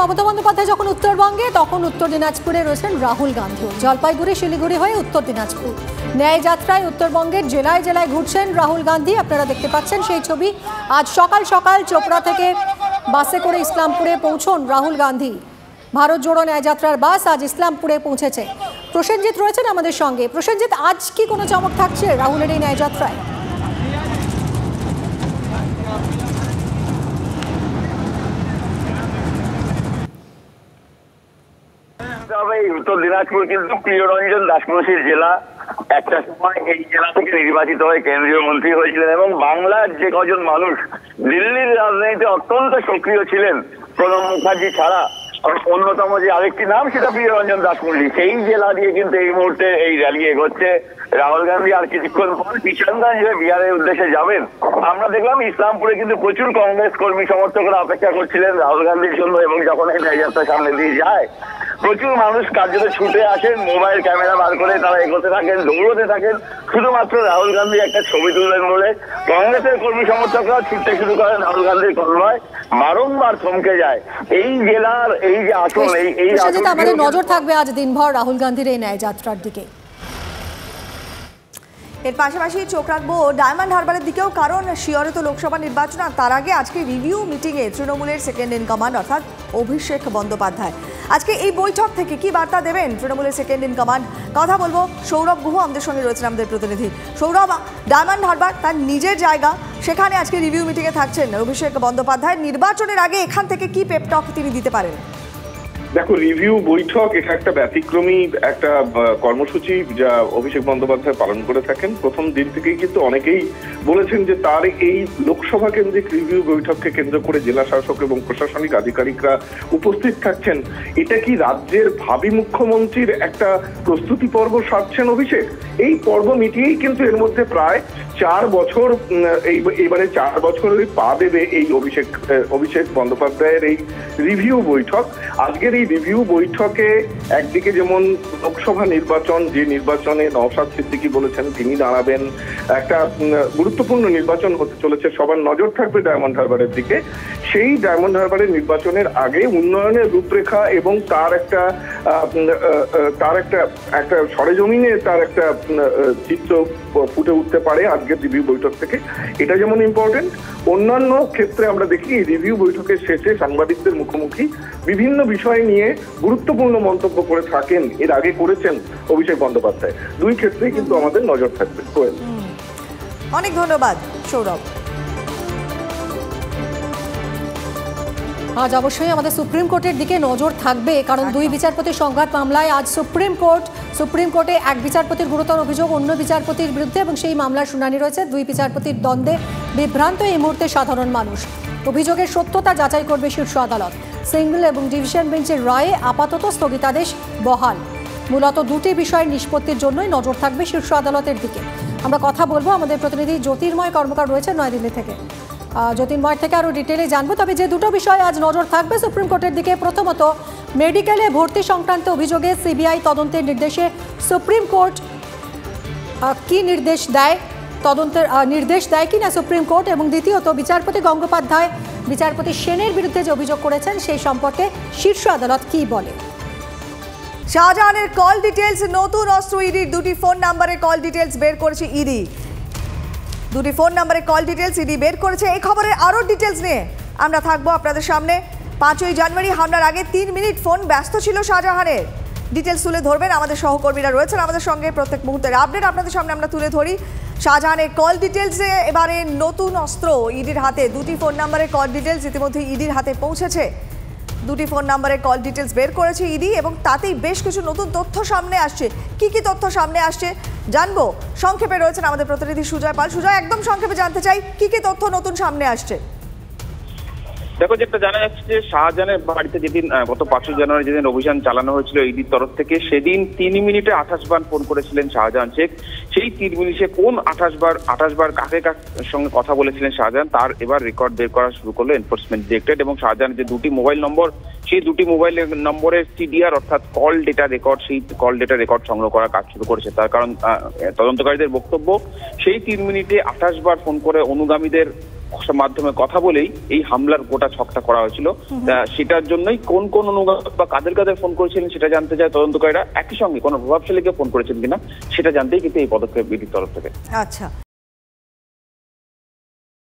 মমতা বন্দ্যোপাধ্যায় যখন উত্তরবঙ্গে, তখন উত্তর দিনাজপুরে রয়েছেন রাহুল গান্ধীও। জলপাইগুড়ি শিলিগুড়ি হয়ে উত্তর দিনাজপুর ন্যায় যাত্রায় উত্তরবঙ্গের জেলায় জেলায় ঘুরছেন রাহুল গান্ধী। আপনারা দেখতে পাচ্ছেন সেই ছবি। আজ সকাল সকাল চোপড়া থেকে বাসে করে ইসলামপুরে পৌঁছন রাহুল গান্ধী। ভারত জোড়ো ন্যায় যাত্রার বাস আজ ইসলামপুরে পৌঁছেছে। প্রসেনজিৎ রয়েছেন আমাদের সঙ্গে। প্রসেনজিৎ, আজ কি কোনো চমক থাকছে রাহুলের এই ন্যায় যাত্রায়? উত্তর দিনাজপুর কিন্তু প্রিয়রঞ্জন দাসমুন্সির জেলা। একটা সময় এই জেলা থেকে নির্বাচিত হয়ে কেন্দ্রীয় মন্ত্রী হয়েছিলেন এবং বাংলার যে কজন মানুষ দিল্লির রাজনীতিতে অত্যন্ত সক্রিয় ছিলেন প্রণব মুখার্জি ছাড়া, অন্যতম যে আরেকটি নাম সেটা প্রিয়রঞ্জন দাসমুন্সি, সেই জেলা দিয়ে কিন্তু এই মুহূর্তে এই র্যালি এগোচ্ছে। রাহুল গান্ধী আর কিছুক্ষণ পর কিষানগঞ্জ হয়ে বিহারের উদ্দেশ্যে যাবেন। আমরা দেখলাম ইসলামপুরে কিন্তু প্রচুর কংগ্রেস কর্মী সমর্থকরা অপেক্ষা করছিলেন রাহুল গান্ধীর জন্য, এবং যখন এই ন্যায় যাত্রা সামনে দিয়ে যায় প্রচুর মানুষ কার্যত ছুটে আসেন, মোবাইল ক্যামেরা বার করে তারা এগোতে থাকেন, দৌড়তে থাকেন শুধুমাত্র রাহুল গান্ধী একটা ছবি তুলবেন বলে। কংগ্রেসের কর্মী সমর্থকরা ছুটতে শুরু করেন, রাহুল গান্ধীর কনভয় বারংবার থমকে যায়। এই জেলার এই যে আসন, এই আমাদের নজর থাকবে আজ দিনভর রাহুল গান্ধীর এই ন্যায় যাত্রার দিকে। এর পাশাপাশি চোখ রাখবো ডায়মন্ড হারবারের দিকেও, কারণ শিয়রে তো লোকসভা নির্বাচন, আর তার আগে আজকে রিভিউ মিটিংয়ে তৃণমূলের সেকেন্ড ইন কমান্ড অর্থাৎ অভিষেক বন্দ্যোপাধ্যায়। আজকে এই বৈঠক থেকে কি বার্তা দেবেন তৃণমূলের সেকেন্ড ইন কমান্ড? কথা বলবো সৌরভ গুহ আমাদের সঙ্গে রয়েছেন, আমাদের প্রতিনিধি। সৌরভ, ডায়মন্ড হারবার তার নিজের জায়গা, সেখানে আজকে রিভিউ মিটিংয়ে থাকছেন অভিষেক বন্দ্যোপাধ্যায়। নির্বাচনের আগে এখান থেকে কি পেপটক তিনি দিতে পারেন? দেখো, রিভিউ বৈঠক এটা একটা ব্যতিক্রমী একটা কর্মসূচি যা অভিষেক বন্দ্যোপাধ্যায় পালন করে থাকেন। প্রথম দিন থেকেই কিন্তু অনেকেই বলেছেন যে তার এই লোকসভা কেন্দ্রিক রিভিউ বৈঠককে কেন্দ্র করে জেলা শাসক এবং প্রশাসনিক আধিকারিকরা উপস্থিত থাকছেন। এটা কি রাজ্যের ভাবী মুখ্যমন্ত্রীর একটা প্রস্তুতি পর্ব সারছেন অভিষেক? এই পর্ব মিটিয়েই কিন্তু এর মধ্যে প্রায় 4 বছর, এবারে 4 বছরের পা দেবে এই অভিষেক বন্দ্যোপাধ্যায়ের এই রিভিউ বৈঠক। আজকের এই রিভিউ বৈঠকে একদিকে যেমন লোকসভা নির্বাচন, যে নির্বাচনে নওশাদ সিদ্দিকী বলেছেন তিনি দাঁড়াবেন, একটা গুরুত্বপূর্ণ নির্বাচন হতে চলেছে, সবার নজর থাকবে ডায়মন্ড হারবারের দিকে। সেই ডায়মন্ড হারবারের নির্বাচনের আগে উন্নয়নের রূপরেখা এবং তার একটা সরেজমিনে তার একটা চিত্র ফুটে উঠতে পারে আজকের রিভিউ বৈঠক থেকে। এটা যেমন ইম্পর্টেন্ট, অন্যান্য ক্ষেত্রে আমরা দেখি রিভিউ বৈঠকের শেষে সাংবাদিকদের মুখোমুখি বিভিন্ন বিষয় নিয়ে গুরুত্বপূর্ণ মন্তব্য করে থাকেন, এর আগে করেছেন অভিষেক বন্দ্যোপাধ্যায়। দুই ক্ষেত্রেই কিন্তু আমাদের নজর থাকবে। অনেক ধন্যবাদ সৌরভ। আজ অবশ্যই আমাদের সুপ্রিম কোর্টের দিকে নজর থাকবে, কারণ দুই বিচারপতির সংঘাত মামলায় আজ সুপ্রিম কোর্টে এক বিচারপতির গুরুতর অভিযোগ অন্য বিচারপতির বিরুদ্ধে, এবং সেই মামলার শুনানি রয়েছে। দুই বিচারপতির দ্বন্দ্বে বিভ্রান্ত এই মুহূর্তে সাধারণ মানুষ। অভিযোগের সত্যতা যাচাই করবে শীর্ষ আদালত। সিঙ্গল এবং ডিভিশন বেঞ্চের রায়ে আপাতত স্থগিতাদেশ বহাল। মূলত দুটি বিষয়ের নিষ্পত্তির জন্যই নজর থাকবে শীর্ষ আদালতের দিকে। আমরা কথা বলবো, আমাদের প্রতিনিধি জ্যোতির্ময় কর্মকার রয়েছে নয়াদিল্লি থেকে। জ্যোতির্ময় থেকে আরও ডিটেলে জানবো। তবে যে দুটো বিষয় আজ নজর থাকবে সুপ্রিম কোর্টের দিকে, প্রথমত মেডিকেলে ভর্তি সংক্রান্ত অভিযোগে সিবিআই তদন্তের নির্দেশে সুপ্রিম কোর্ট কি নির্দেশ দেয়, তদন্তের নির্দেশ দেয় কিনা সুপ্রিম কোর্ট, এবং দ্বিতীয়ত বিচারপতি গঙ্গোপাধ্যায় বিচারপতি সেনের বিরুদ্ধে যে অভিযোগ করেছেন সেই সম্পর্কে শীর্ষ আদালত কি বলে। শাহজাহানের কল ডিটেলস, নতুন অস্ত্র ইডির, দুটি ফোন নাম্বারের কল ডিটেলস বের করেছে ইডি। দুটি ফোন নাম্বারে কল ডিটেলস ইডি বের করেছে। এই খবরের আরও ডিটেলস নিয়ে আমরা থাকবো আপনাদের সামনে। 5ই জানুয়ারি হামলার আগে 3 মিনিট ফোন ব্যস্ত ছিল শাহজাহানের। ডিটেলস তুলে ধরবেন আমাদের সহকর্মীরা রয়েছেন আমাদের সঙ্গে। প্রত্যেক মুহূর্তের আপডেট আপনাদের সামনে আমরা তুলে ধরি। শাহজাহানের কল ডিটেলসে এবারে নতুন অস্ত্র ইডির হাতে। দুটি ফোন নাম্বারের কল ডিটেলস ইতিমধ্যে ইডির হাতে পৌঁছেছে। দুটি ফোন নাম্বারের কল ডিটেলস বের করেছে ইডি, এবং তাতেই বেশ কিছু নতুন তথ্য সামনে আসছে। কি কি তথ্য সামনে আসছে জানবো। সংক্ষেপে রয়েছেন আমাদের প্রতিনিধি সুজয় পাল। সুজয়, একদম সংক্ষেপে জানতে চাই কি কি তথ্য নতুন সামনে আসছে। দেখো, যেটা জানা যাচ্ছে যে শাহজাহানের বাড়িতে যেদিন গত 5ই জানুয়ারি যেদিন অভিযান চালানো হয়েছিল ইডির তরফ থেকে, সেদিন 3 মিনিটে 28 বার ফোন করেছিলেন শাহজাহান শেখ। সেই 3 মিনিটে কোন 28 বার কাকে সঙ্গে কথা বলেছিলেন শাহজাহান, তার এবার রেকর্ড বের করা শুরু করলো এনফোর্সমেন্ট ডিরেক্টরেট। এবং শাহজাহানের যে দুটি মোবাইল নম্বর, সেই দুটি মোবাইল নম্বরের সিডিআর অর্থাৎ কল ডেটা রেকর্ড, সেই কল ডেটা রেকর্ড সংগ্রহ করার কাজ শুরু করেছে। তার কারণ তদন্তকারীদের বক্তব্য, সেই 3 মিনিটে 28 বার ফোন করে অনুগামীদের মাধ্যমে কথা বলেই এই হামলার গোটা ছকটা করা হয়েছিল। সেটার জন্যই কোন কোন অনুগামী বা কাদের কাদের ফোন করেছিলেন সেটা জানতে চায় তদন্তকারীরা। একই সঙ্গে কোনো প্রভাবশালীকে ফোন করেছেন কিনা সেটা জানতেই কিন্তু এই পদক্ষেপ ইডির তরফ থেকে। আচ্ছা।